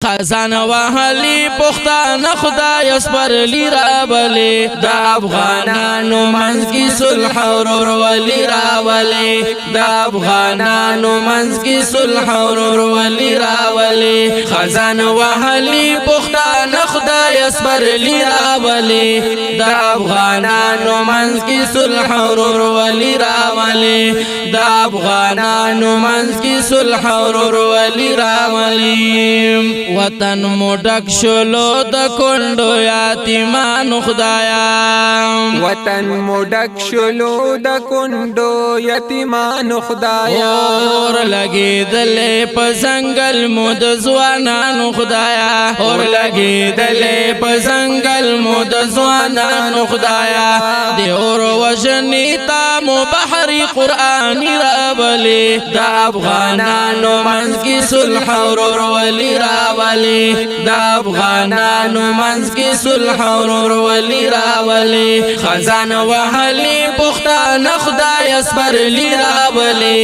خزان وهلی پختان خدای اسپرلی راولی دا افغانانو منز کی صلح ورور ولی راولی دا افغانانو منز کی صلح ورور ولی راولی خزان وهلی پختان خدای اسپرلی راولی دا افغانانو منز کی صلح ورور ولی راولی دا افغانانو منز کی صلح ورور ولی راولی وطن مډک شلو د کندو یتیمانو خدایا وطن مډک شلو د کندو یتیمانو خدایا اور لګیدلې په ځنګل مو د ځوانانو خدایا اور لګیدلې په ځنګل مو د ځوانانو خدایا دی اور وجنی تا مو بحر قرآنی راولی دا افغانانو منځ کې صلح ورور ولی راولی دا افغانانو منځ کې صلح ورور ولی راولی خزان وهلی پختان خدای اسپرلی راولی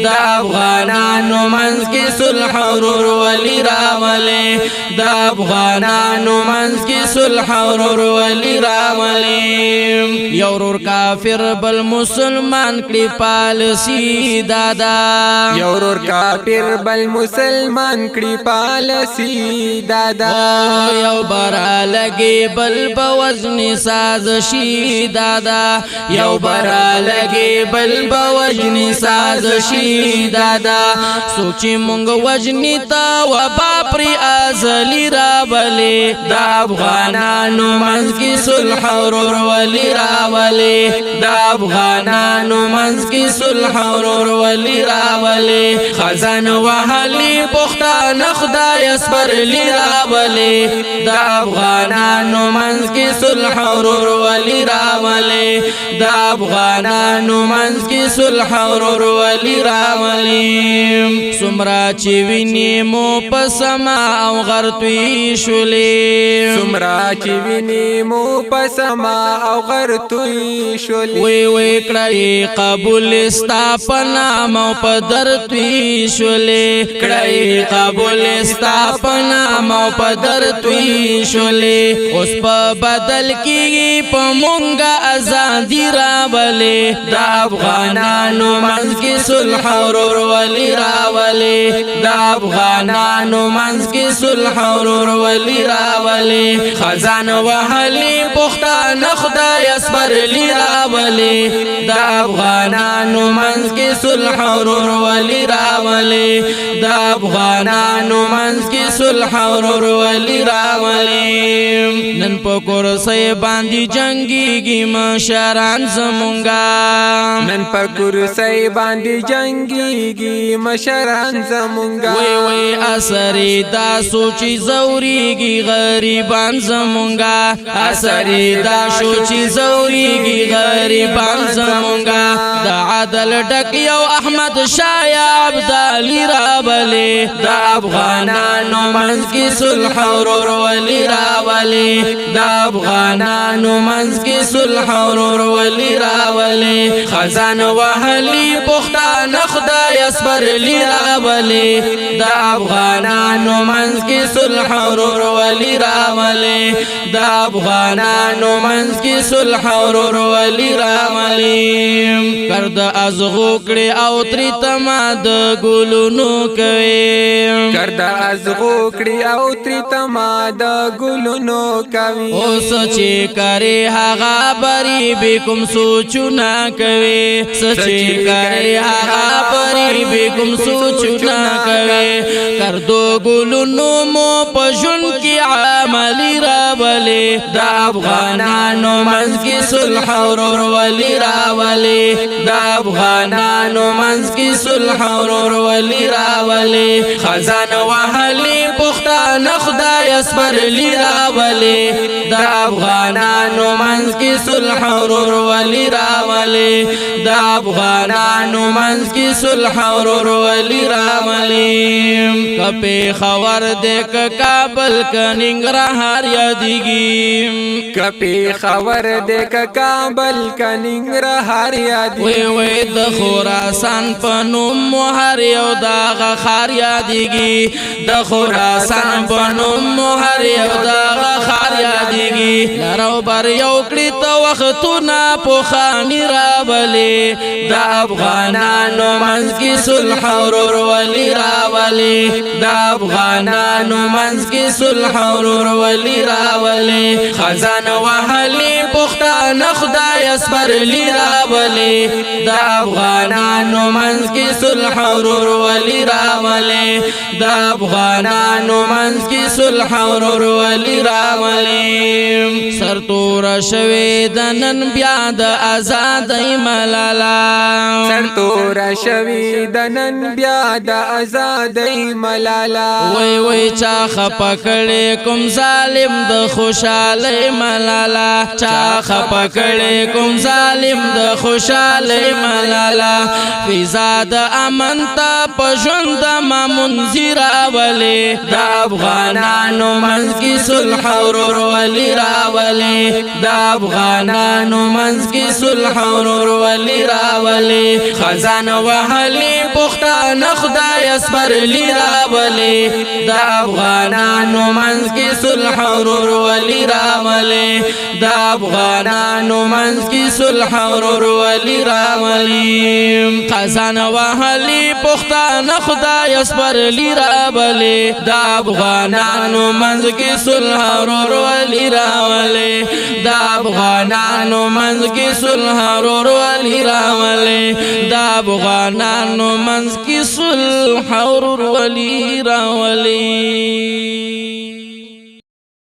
دا افغانانو منځ کې صلح ورور ولی راولی دا افغانانو منځ کې صلح ورور ولی راولی یو ورور کافر بل مسلمان کړي پالسی دادا یو ورور کافر بل مسلمان کړي پالسی دادا یو برا لګي بل بوزن ساز شي دادا یو برا لګي بل بوزن ساز شي دادا سوچي مونږ وجنی تا و باپري ازلی راولي دا افغانانو منځ کې صلح ورور ولی راولي دا افغانانو منځ کې صلح ورور ولی راولي خزان وهلی پختان خدای اسپرلی راولی دا افغانانو منځ کې صلح ورور ولی راولی دا افغانانو منځ کې صلح ورور ولی راولی سمرا چې ویني مو په سما او غرتوي شولې سمرا چې ویني مو په سما او غرتوي شولې وی وی کړای قبول استا پنا مو په درتوي شولې کړای قبول استا پنا مو په درتوي شولې اوس په بدل کې په مونږه ازادي راولې دا افغانانو منځ کې صلح ورور ولی راولې دا افغانانو منځ کې صلح ورور ولی راولې خزان وهلی پختان خدای اسپرلی راولې دا افغانانو منځ کې صلح ورور ولی راولې دا افغانانو منځ کې صلح ورور ولی راولې نن په کورسۍ باندې جنگيږي مشران زمونږه نن په کورسۍ باندې جنگيږي مشران زمونږه وی وی اثرې دا سوچي زوريږي غریبان زمونږه اثرې دا سوچي زوريږي غریبان زمونږه دا عدل ډک یو احمد شاه عبدالي راولي دا افغانانو منځ کې صلح ورور ولی راولي دا افغانانو منځ کې صلح ورور ولی راولي خزان وهلی پختان خدای اسپرلی راولي دا افغانانو منځ کې صلح ورور ولی راولي دا افغانانو منځ کې صلح ورور ولی راولي کرد ازغو کړي او تری تما د ګلونو کوي کرد ازغو کړي او تری تما د ګلونو کوي اوس چې کرے هغه بری بكم سوچنا کوي سچې کرے هغه بری بكم سوچنا کوي کردو ګلونو مو پښون کې عملی راولي دا افغانانو منځ کې صلح ورور ولی راولي دا افغانانو منځ کې صلح ورور ولی راولي خزان وهلی پختان خدای اسپرلی راولي دا افغانانو منځ کې صلح ورور ولی راولي دا افغانانو منځ کې صلح ورور ولی راولي کپی خبر دې کابل کننګرهار یادېږي کپی خبر دې کابل کننګرهار یادېږي وی د خراسان په نوم هر یو دا غخار یادېږي د خراسان بنوم مو هر یو دغه خار یادېږي لرو بر یو کړي ته وختونه پخواني راولي د افغانانو منځ کې صلح او ورورولي راولي د افغانانو منځ کې صلح او ورورولي راولي خزانه وهلي پښتانه خدای اسپرلي راولي د افغانانو منځ کې صلح او ورورولي راولي د افغانانو منځ کې صلح او ورورولي راولي سرتور شوي د نن بیا د آزادۍ ملالا سرتور شوي د نن بیا د آزادۍ ملالا وای وای چا خپه کړي کوم ظالم د خوشالۍ ملالا چا خپه کړي کوم ظالم د خوشالۍ ملالا فضا د امن ته په ژوند ما منذر راولي د افغانانو منځ کې صلح او ورورولي راولي د افغانانو منځ کې صلح او ورورولي راولي خزانه وهلي پښتانه خدای اسپرلي راولي د افغانانو منځ کې صلح او ورورولي راولي د افغانانو منځ کې صلح او ورورولي راولي خزانه وهلي پښتانه خدای اسپرلي راولي د افغانانو منځ کې صلح او ورورولي راولي د افغانانو منځ کې صلح او ورورولي راولي د افغانانو منځ کې صلح او ورورولي راولي